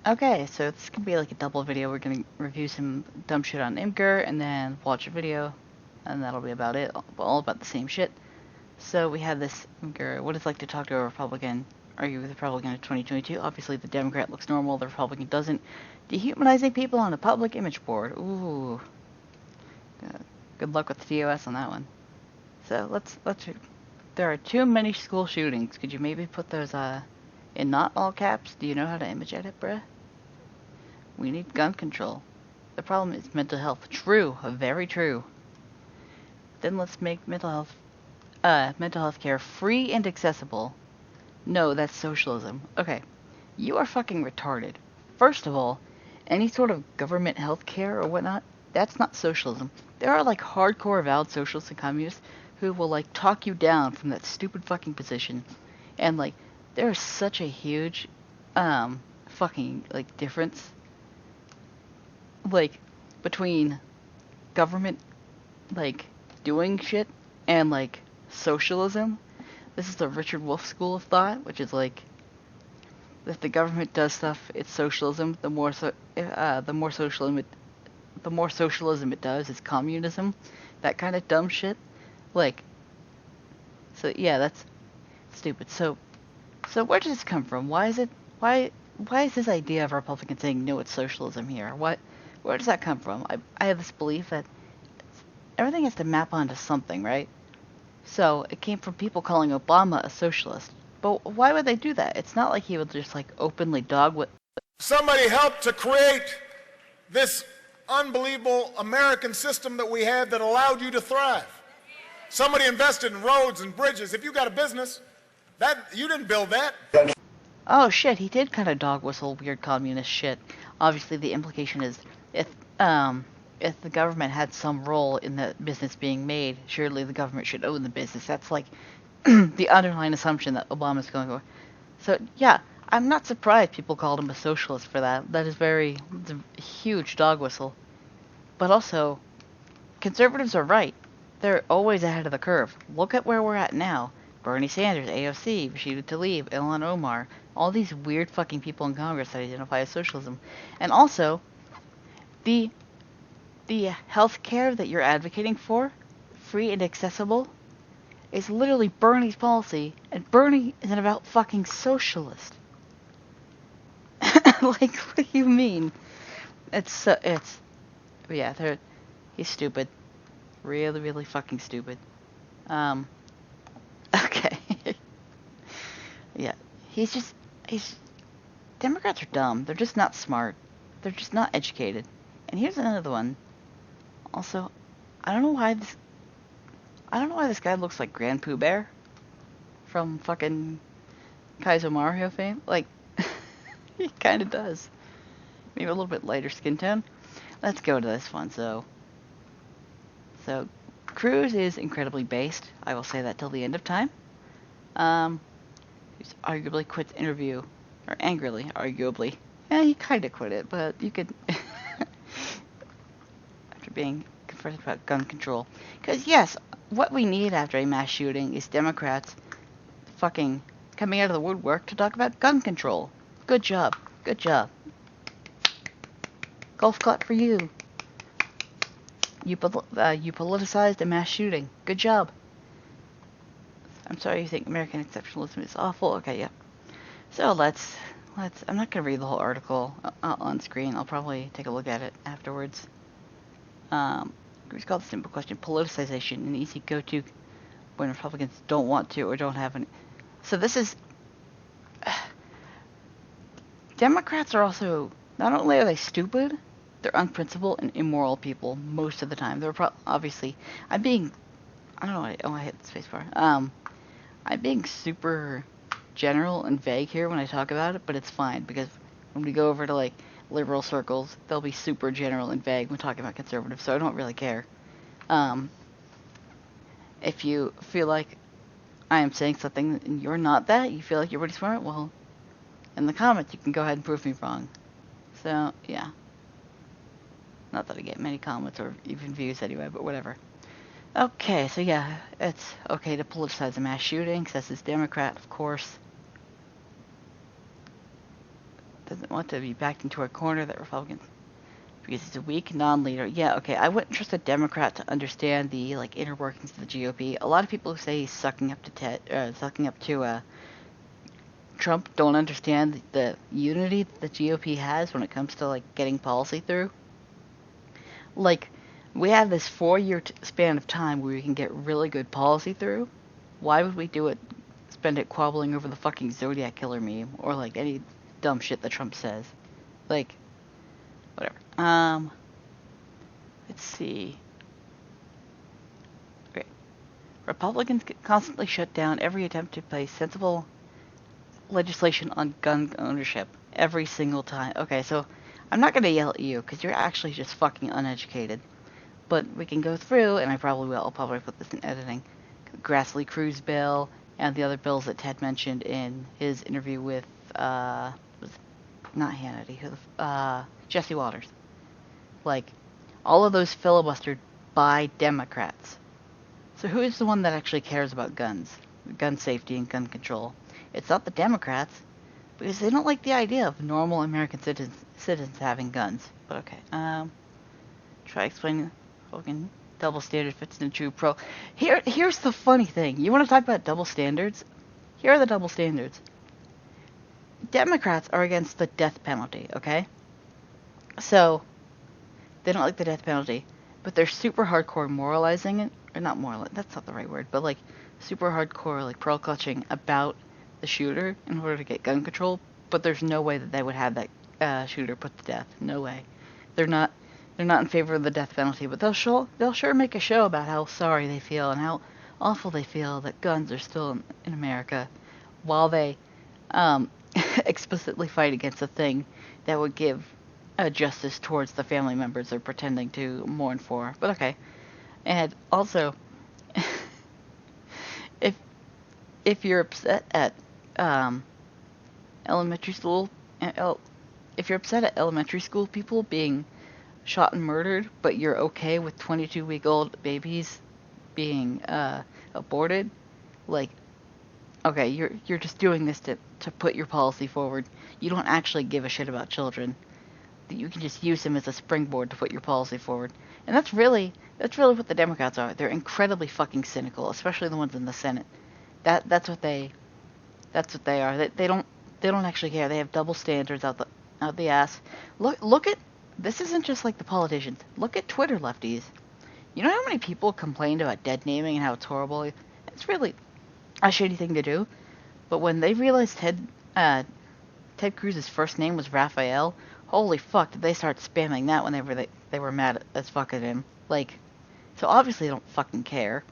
Okay, so this could be like a double video. We're gonna review some dumb shit on imgur and then watch a video, and that'll be about it. All about the same shit. So we have this imgur. What it's like to talk to a Republican, argue with a Republican in 2022. Obviously, the Democrat looks normal, the Republican doesn't. Dehumanizing people on a public image board. Ooh. Good luck with the TOS on that one. So let's. There are too many school shootings. Could you maybe put those in not all caps? Do you know how to image edit, bruh? We need gun control. The problem is mental health. True, very true. Then let's make mental health care free and accessible. No, that's socialism. Okay, you are fucking retarded. First of all, any sort of government health care or whatnot, that's not socialism. There are like hardcore avowed socialists and communists who will like talk you down from that stupid fucking position. And like, there is such a huge fucking like difference like between government like doing shit and like socialism. This is the Richard Wolff school of thought, which is like if the government does stuff, it's socialism. The more socialism it does is communism. That kind of dumb shit. Like, so yeah, that's stupid. So where does this come from? Why is this idea of Republicans saying no, it's socialism here? Where does that come from? I have this belief that everything has to map onto something, right? So it came from people calling Obama a socialist. But why would they do that? It's not like he would just like openly dog what. Somebody helped to create this unbelievable American system that we have that allowed you to thrive. Somebody invested in roads and bridges. If you got a business, you didn't build that. Oh shit, he did kind of dog whistle weird communist shit. Obviously the implication is if the government had some role in the business being made, surely the government should own the business. That's like the underlying assumption that Obama's going for. So yeah, I'm not surprised people called him a socialist for that. That is it's a huge dog whistle. But also, conservatives are right. They're always ahead of the curve. Look at where we're at now. Bernie Sanders, AOC, Rashida Tlaib, Ilhan Omar, all these weird fucking people in Congress that identify as socialism. And also, the health care that you're advocating for, free and accessible, is literally Bernie's policy, and Bernie isn't about fucking socialist. Like, what do you mean? Yeah, he's stupid. Really, really fucking stupid. Okay. Yeah, Democrats are dumb. They're just not smart. They're just not educated. And here's another one. Also, I don't know why this guy looks like Grand Pooh Bear from fucking Kaizo Mario fame. Like, he kind of does. Maybe a little bit lighter skin tone. Let's go to this one. So Cruz is incredibly based. I will say that till the end of time. He's arguably quit the interview, or angrily, arguably. Yeah, he kind of quit it, but you could. After being confronted about gun control. Because, yes, what we need after a mass shooting is Democrats fucking coming out of the woodwork to talk about gun control. Good job. Good job. Golf clap for you. You politicized a mass shooting. Good job. I'm sorry you think American exceptionalism is awful. Okay, yeah. So let's. I'm not gonna read the whole article on screen. I'll probably take a look at it afterwards. It's called the simple question: politicization, an easy go-to when Republicans don't want to or don't have any. So this is. Democrats are also, not only are they stupid, they're unprincipled and immoral people most of the time. They're obviously. I don't know. I hit the spacebar. I'm being super general and vague here when I talk about it, but it's fine because when we go over to like liberal circles, they'll be super general and vague when talking about conservatives, so I don't really care. If you feel like I am saying something and you're not that, you feel like you're pretty smart, well, in the comments you can go ahead and prove me wrong. So, yeah. Not that I get many comments or even views anyway, but whatever. Okay, so yeah, it's okay to politicize a mass shooting, because that's Democrat, of course. doesn't want to be backed into a corner that Republicans, because he's a weak non-leader. Yeah, okay, I wouldn't trust a Democrat to understand the like inner workings of the GOP. A lot of people who say he's sucking up to Trump don't understand the unity that the GOP has when it comes to like getting policy through. Like, we have this 4-year span of time where we can get really good policy through. Why would we spend it quabbling over the fucking Zodiac Killer meme or like any dumb shit that Trump says? Like, whatever. Let's see. Okay. Republicans constantly shut down every attempt to place sensible legislation on gun ownership every single time. Okay, so I'm not going to yell at you because you're actually just fucking uneducated. But we can go through, and I probably will. I'll probably put this in editing. Grassley Cruz bill and the other bills that Ted mentioned in his interview with not Hannity, Jesse Waters. Like, all of those filibustered by Democrats. So who is the one that actually cares about guns, gun safety, and gun control? It's not the Democrats, because they don't like the idea of normal American citizens having guns. But okay, try explaining fucking double standard fits in a true pro. Here's the funny thing. You want to talk about double standards? Here are the double standards. Democrats are against the death penalty, okay? So, they don't like the death penalty, but they're super hardcore moralizing it, or not moral, that's not the right word, but like super hardcore like pearl clutching about the shooter in order to get gun control, but there's no way that they would have that shooter put to death. No way. They're not in favor of the death penalty, but they'll sure make a show about how sorry they feel and how awful they feel that guns are still in America, while they explicitly fight against a thing that would give justice towards the family members they're pretending to mourn for. But okay. And also, if you're upset at elementary school people being shot and murdered, but you're okay with 22-week-old babies being aborted, like, okay, you're just doing this to put your policy forward. You don't actually give a shit about children. You can just use them as a springboard to put your policy forward. And that's really what the Democrats are. They're incredibly fucking cynical, especially the ones in the Senate. That's what they are. They don't actually care. They have double standards out the ass. Look at, this isn't just like the politicians. Look at Twitter lefties. You know how many people complained about dead naming and how it's horrible? It's really a shitty thing to do. But when they realized Ted Cruz's first name was Raphael, holy fuck, did they start spamming that whenever they were mad as fuck at him. Like, so obviously they don't fucking care.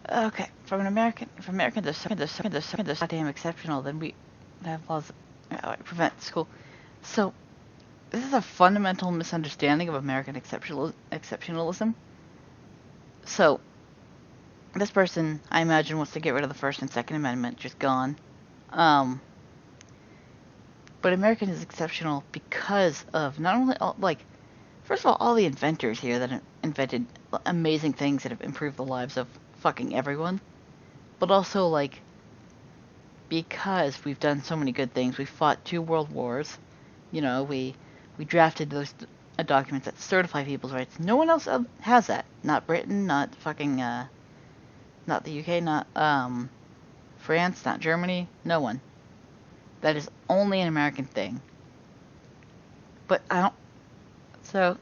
Okay, if Americans are so goddamn exceptional, then we have laws that prevent school. So, this is a fundamental misunderstanding of American exceptionalism. So, this person, I imagine, wants to get rid of the First and Second Amendment, just gone. But American is exceptional because of not only, first of all the inventors here that invented amazing things that have improved the lives of fucking everyone, but also, like, because we've done so many good things. We fought 2 world wars. You know, we drafted those documents that certify people's rights. No one else has that. Not Britain, not fucking, not the UK, not, France, not Germany. No one. That is only an American thing. But I don't... So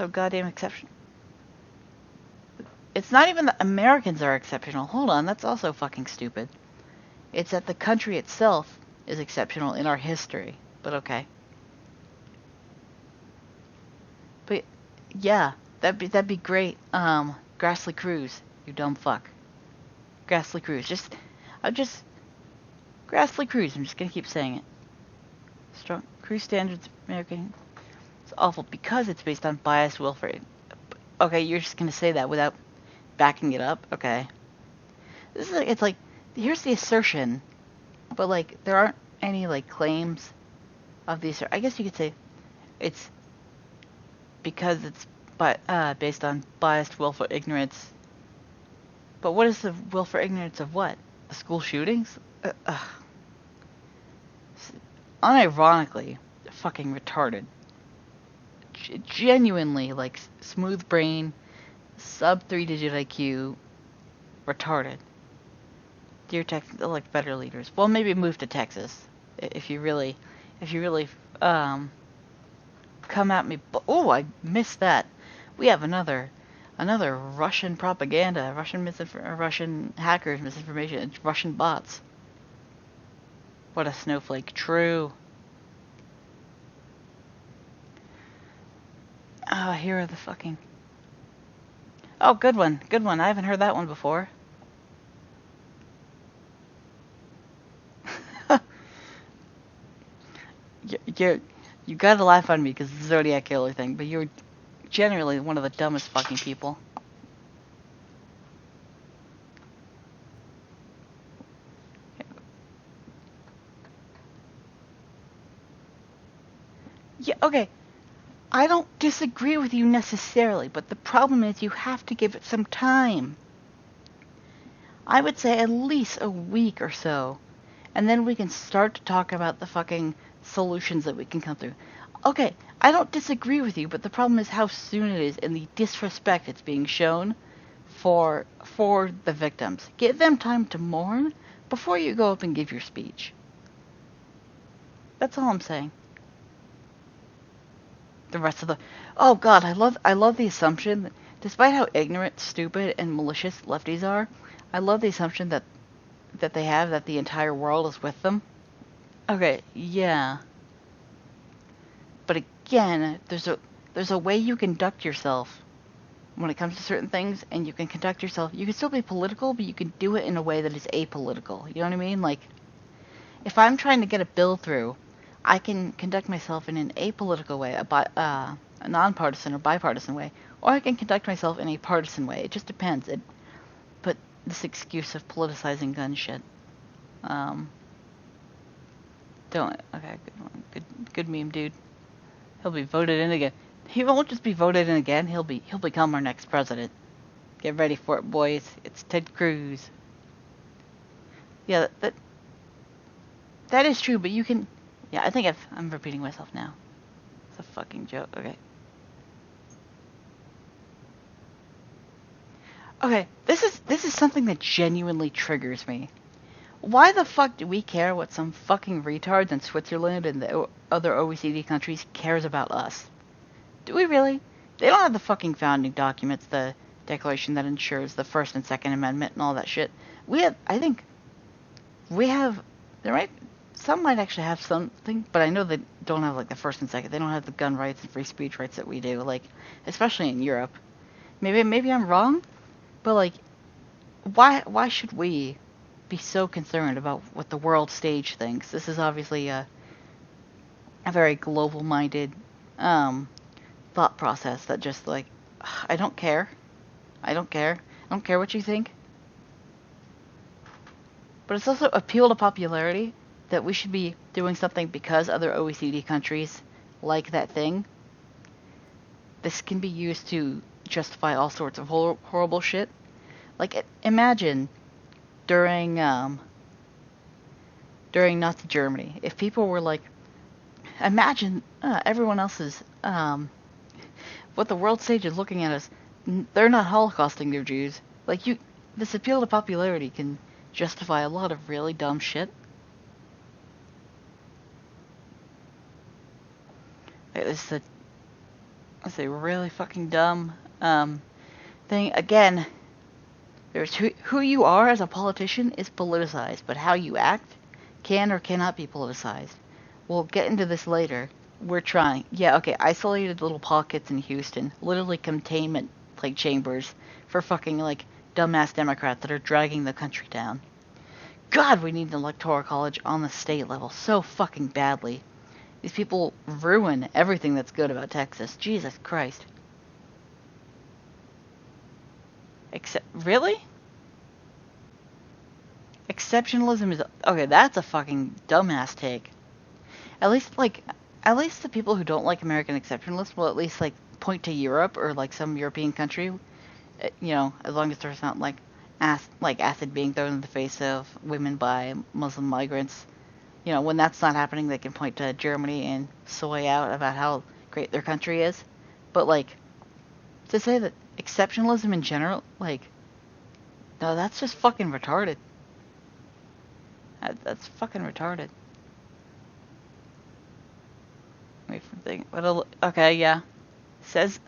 goddamn exceptional. It's not even that Americans are exceptional. Hold on, that's also fucking stupid. It's that the country itself is exceptional in our history. But okay. But yeah, that'd be great. Grassley Cruz, you dumb fuck. Grassley Cruz. Grassley Cruz, I'm just gonna keep saying it. Strong Cruz standards American. It's awful because it's based on biased will for it. Okay, you're just gonna say that without backing it up? Okay. This is like, it's like, here's the assertion, but like, there aren't any like claims of the I guess you could say it's because it's based on biased will for ignorance. But what is the will for ignorance of what? The school shootings? unironically fucking retarded. Genuinely, like, smooth brain, sub 3-digit IQ, retarded. Dear Texas, elect better leaders. Well, maybe move to Texas if you really come at me. Oh, I missed that. We have another Russian propaganda, Russian hackers, misinformation, Russian bots. What a snowflake. True. Here are the fucking... Oh, good one. Good one. I haven't heard that one before. You gotta laugh on me because the Zodiac Killer thing, but you're generally one of the dumbest fucking people. Yeah, okay. I don't disagree with you necessarily, but the problem is you have to give it some time. I would say at least a week or so, and then we can start to talk about the fucking solutions that we can come through. Okay, I don't disagree with you, but the problem is how soon it is and the disrespect it's being shown for the victims. Give them time to mourn before you go up and give your speech. That's all I'm saying. The rest of the... Oh god, I love the assumption that despite how ignorant, stupid, and malicious lefties are, I love the assumption that they have that the entire world is with them. Okay, yeah. But again, there's a way you conduct yourself when it comes to certain things, and you can conduct yourself... You can still be political, but you can do it in a way that is apolitical. You know what I mean? Like, if I'm trying to get a bill through, I can conduct myself in an apolitical way, a nonpartisan or bipartisan way, or I can conduct myself in a partisan way. It just depends. But this excuse of politicizing gun shit. Don't... Okay, good one. Good meme, dude. He'll be voted in again. He won't just be voted in again. He'll become our next president. Get ready for it, boys. It's Ted Cruz. Yeah, that is true, but you can... Yeah, I think I'm repeating myself now. It's a fucking joke. Okay. Okay, this is something that genuinely triggers me. Why the fuck do we care what some fucking retards in Switzerland and the other OECD countries cares about us? Do we really? They don't have the fucking founding documents, the declaration that ensures the First and Second Amendment and all that shit. I think we have... Some might actually have something, but I know they don't have, like, the First and Second. They don't have the gun rights and free speech rights that we do, like, especially in Europe. Maybe I'm wrong, but, like, why should we be so concerned about what the world stage thinks? This is obviously a very global-minded thought process that just, like, I don't care. I don't care what you think. But it's also appeal to popularity that we should be doing something because other OECD countries like that thing. This can be used to justify all sorts of horrible shit. Like, imagine during Nazi Germany, if people were like, imagine everyone else's, what the world stage is looking at us, they're not holocausting their Jews. Like, this appeal to popularity can justify a lot of really dumb shit. It's a really fucking dumb thing. Again, there's who you are as a politician is politicized, but how you act can or cannot be politicized. We'll get into this later. We're trying. Yeah, okay, isolated little pockets in Houston, literally containment like chambers for fucking like dumbass Democrats that are dragging the country down. God, we need an electoral college on the state level so fucking badly. These people ruin everything that's good about Texas. Jesus Christ. Really? Exceptionalism is... Okay, that's a fucking dumbass take. At least the people who don't like American exceptionalists will at least, like, point to Europe or, like, some European country. You know, as long as there's not, acid being thrown in the face of women by Muslim migrants You know, when that's not happening, they can point to Germany and soy out about how great their country is. But, like, to say that exceptionalism in general, like, no, that's just fucking retarded. That's fucking retarded. Wait for the thing. Okay, yeah. Says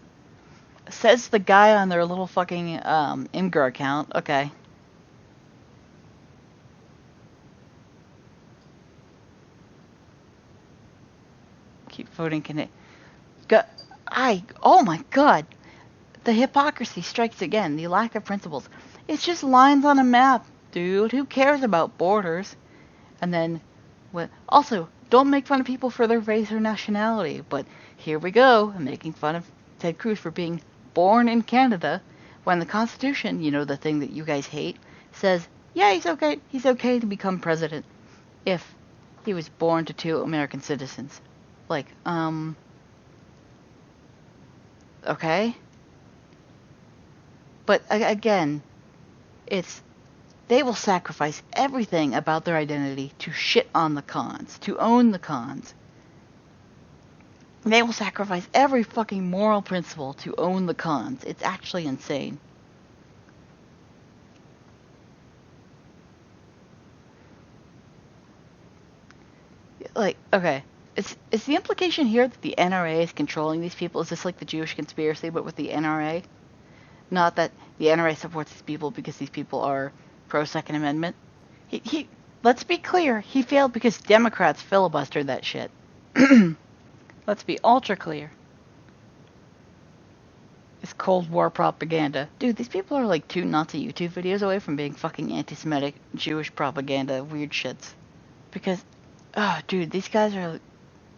the guy on their little fucking imgur account. Okay. Keep voting. Oh my god. The hypocrisy strikes again. The lack of principles. It's just lines on a map, dude. Who cares about borders? And then, also, don't make fun of people for their race or nationality. But here we go, making fun of Ted Cruz for being born in Canada, when the Constitution, you know, the thing that you guys hate, says, yeah, he's okay to become president if he was born to 2 American citizens. Like, okay? But again, they will sacrifice everything about their identity to shit on the cons, to own the cons. They will sacrifice every fucking moral principle to own the cons. It's actually insane. Like, okay. Is the implication here that the NRA is controlling these people? Is this like the Jewish conspiracy, but with the NRA? Not that the NRA supports these people because these people are pro-Second Amendment. Let's be clear, he failed because Democrats filibustered that shit. Let's be ultra clear. It's Cold War propaganda. Dude, these people are like 2 Nazi YouTube videos away from being fucking anti-Semitic, Jewish propaganda, weird shits. Because, dude, these guys are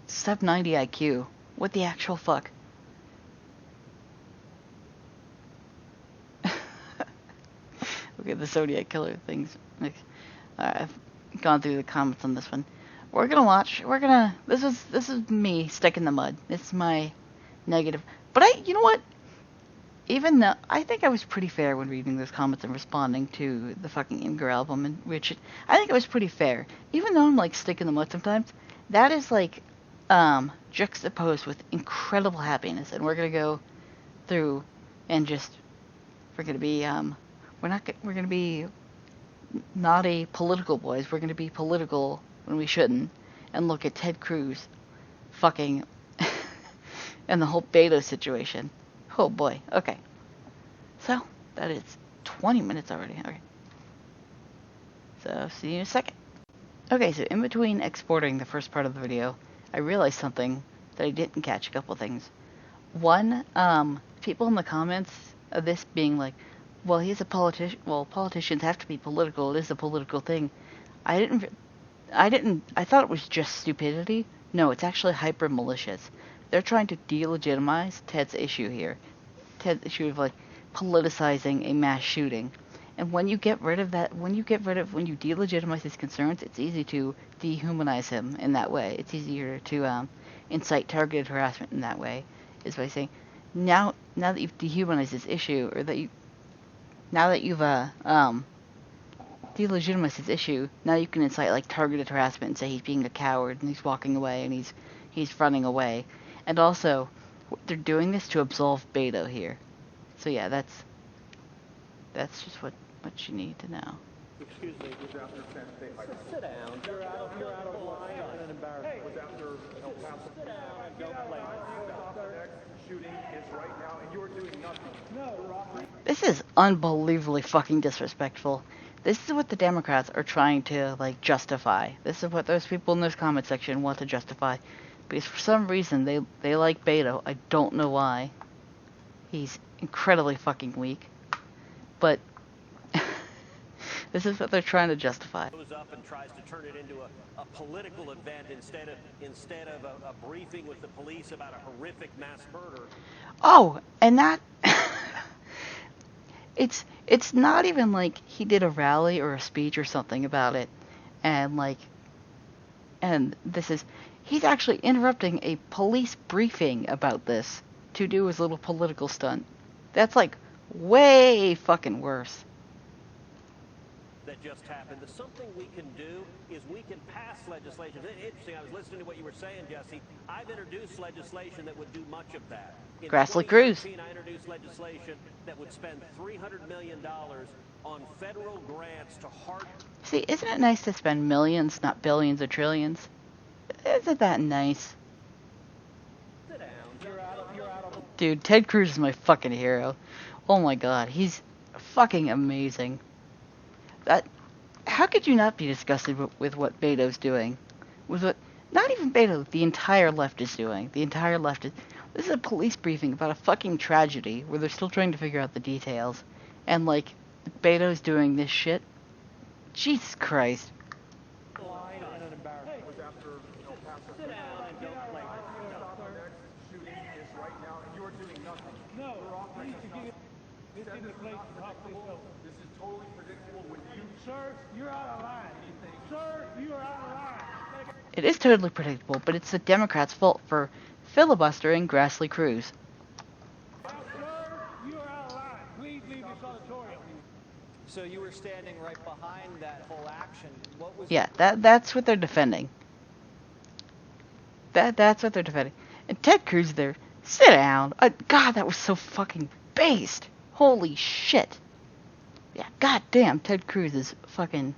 sub 90 IQ. What the actual fuck? Okay, the Zodiac Killer things. I've gone through the comments on this one. This is me stuck in the mud. It's my negative. But you know what? Even though, I think I was pretty fair when reading those comments and responding to the fucking imgur album, and which, I think I was pretty fair. Even though I'm like stuck in the mud sometimes, that is like, juxtaposed with incredible happiness, and we're gonna go through and just, we're gonna be, we're gonna be naughty political boys. We're gonna be political when we shouldn't, and look at Ted Cruz, fucking, and the whole Beto situation. Oh boy. Okay. So that is 20 minutes already. Okay. So see you in a second. Okay. So in between exporting the first part of the video, I realized something that I didn't catch. A couple things. One, people in the comments of this being like, well, he's a politician. Well, politicians have to be political. It is a political thing. I thought it was just stupidity. No, it's actually hyper malicious. They're trying to delegitimize Ted's issue here. Ted's issue of like politicizing a mass shooting. And when you get rid of that, when you delegitimize his concerns, it's easy to dehumanize him in that way. It's easier to incite targeted harassment in that way, is by saying, now that you've dehumanized this issue, or now that you've delegitimized his issue, now you can incite like targeted harassment and say he's being a coward and he's walking away and he's running away. And also, they're doing this to absolve Beto here. So yeah, that's just what you need to know. Excuse me, was after San Jose. Sit down. You're out of line and embarrassment. Was after El Paso. Sit down. Don't play. The next shooting is right now, and you're doing nothing. No, Rocky. This is unbelievably fucking disrespectful. This is what the Democrats are trying to like justify. This is what those people in this comment section want to justify. Because for some reason they like Beto. I don't know why. He's incredibly fucking weak. But this is what they're trying to justify. Goes up and tries to turn it into a political event instead of a briefing with the police about a horrific mass murder. Oh, and that it's not even like he did a rally or a speech or something about it, and he's actually interrupting a police briefing about this to do his little political stunt. That's like way fucking worse. that just happened. Something we can do is we can pass legislation. Interesting, I was listening to what you were saying, Jesse. I've introduced legislation that would do much of that. In Grassley Cruz. 2013, I introduced legislation that would spend $300 million on federal grants to hard... See, isn't it nice to spend millions, not billions or trillions? Isn't that nice? Dude, Ted Cruz is my fucking hero. Oh my god, he's fucking amazing. How could you not be disgusted with what Beto's doing? With what, not even Beto, the entire left is doing. The entire left is, this is a police briefing about a fucking tragedy where they're still trying to figure out the details. And like, Beto's doing this shit. Jesus Christ. This is totally predictable with you. Sir, you're out of line. Sir, you are out of line. It is totally predictable, but it's the Democrats' fault for filibustering Grassley Cruz. Sir, you are out of line. Please leave this auditorium. So you were standing right behind that whole action. What was... Yeah, that's what they're defending. That's what they're defending. And Ted Cruz there, sit down. God, that was so fucking based. Holy shit. Yeah, goddamn, Ted Cruz is fucking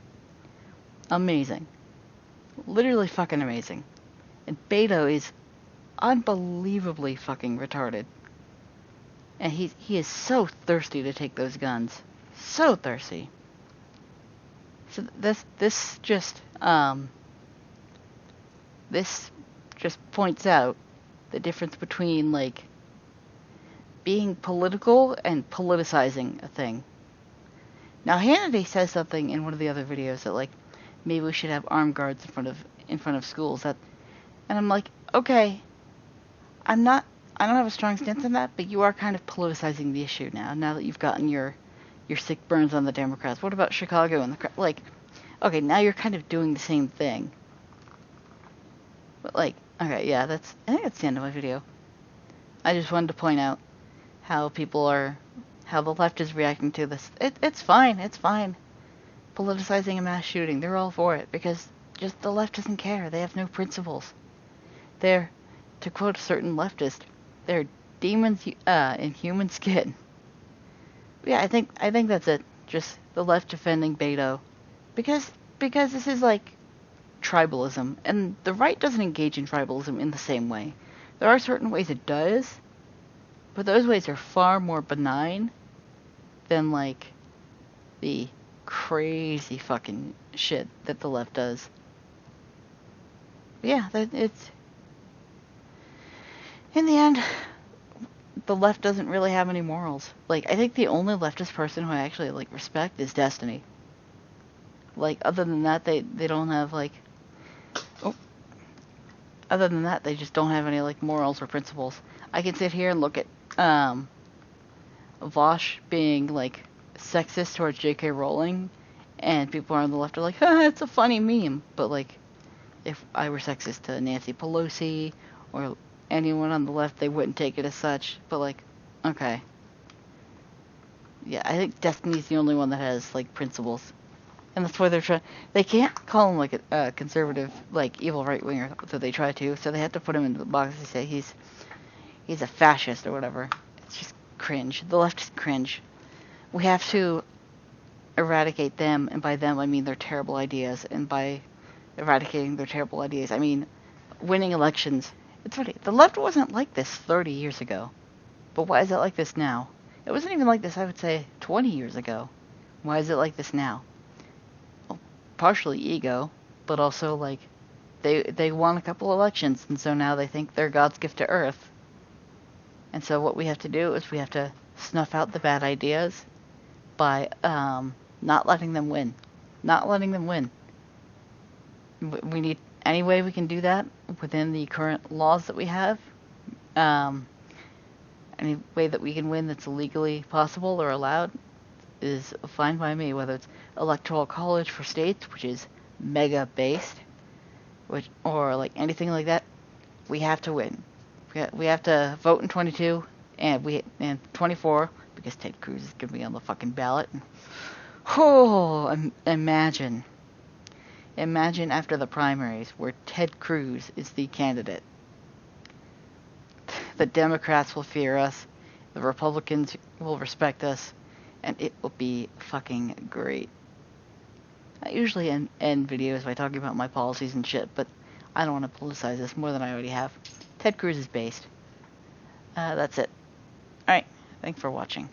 amazing. Literally fucking amazing. And Beto is unbelievably fucking retarded. And he is so thirsty to take those guns. So thirsty. So this just points out the difference between like being political and politicizing a thing. Now Hannity says something in one of the other videos that like maybe we should have armed guards in front of schools. And I'm like, okay, I don't have a strong stance on that, but you are kind of politicizing the issue now that you've gotten your sick burns on the Democrats. What about Chicago and the like? Okay, now you're kind of doing the same thing. But like, okay, yeah, I think that's the end of my video. I just wanted to point out how the left is reacting to this. It's fine. Politicizing a mass shooting, they're all for it because just the left doesn't care. They have no principles. They're, to quote a certain leftist, they're demons in human skin. Yeah, I think that's it. Just the left defending Beto, because this is like tribalism, and the right doesn't engage in tribalism in the same way. There are certain ways it does, but those ways are far more benign than like the crazy fucking shit that the left does. But yeah, it's in the end, the left doesn't really have any morals. Like, I think the only leftist person who I actually like respect is Destiny. Like, other than that, they don't have like, other than that, they just don't have any like morals or principles. I can sit here and look at Vosh being like sexist towards J.K. Rowling, and people on the left are like, it's a funny meme. But like, if I were sexist to Nancy Pelosi or anyone on the left, they wouldn't take it as such. But like, okay. Yeah, I think Destiny's the only one that has like principles. And that's why they're trying. They can't call him like a conservative, like evil right winger, though they try to. So they have to put him into the box and say he's a fascist or whatever. It's just cringe. The left is cringe. We have to eradicate them, and by them I mean their terrible ideas. And by eradicating their terrible ideas, I mean winning elections. It's funny. The left wasn't like this 30 years ago, but why is it like this now? It wasn't even like this, I would say, 20 years ago. Why is it like this now? Partially ego, but also like they won a couple elections, and so now they think they're God's gift to earth. And so what we have to do is we have to snuff out the bad ideas by not letting them win. Not letting them win. We need any way we can do that within the current laws that we have. Any way that we can win that's legally possible or allowed is fine by me, whether it's electoral college for states, which is mega based, or like anything like that. We have to win. We have to vote in 22 and 24 because Ted Cruz is gonna be on the fucking ballot. Oh, imagine. Imagine after the primaries where Ted Cruz is the candidate. The Democrats will fear us, the Republicans will respect us, and it will be fucking great. I usually end videos by talking about my policies and shit, but I don't want to politicize this more than I already have. Ted Cruz is based. That's it. Alright, thanks for watching.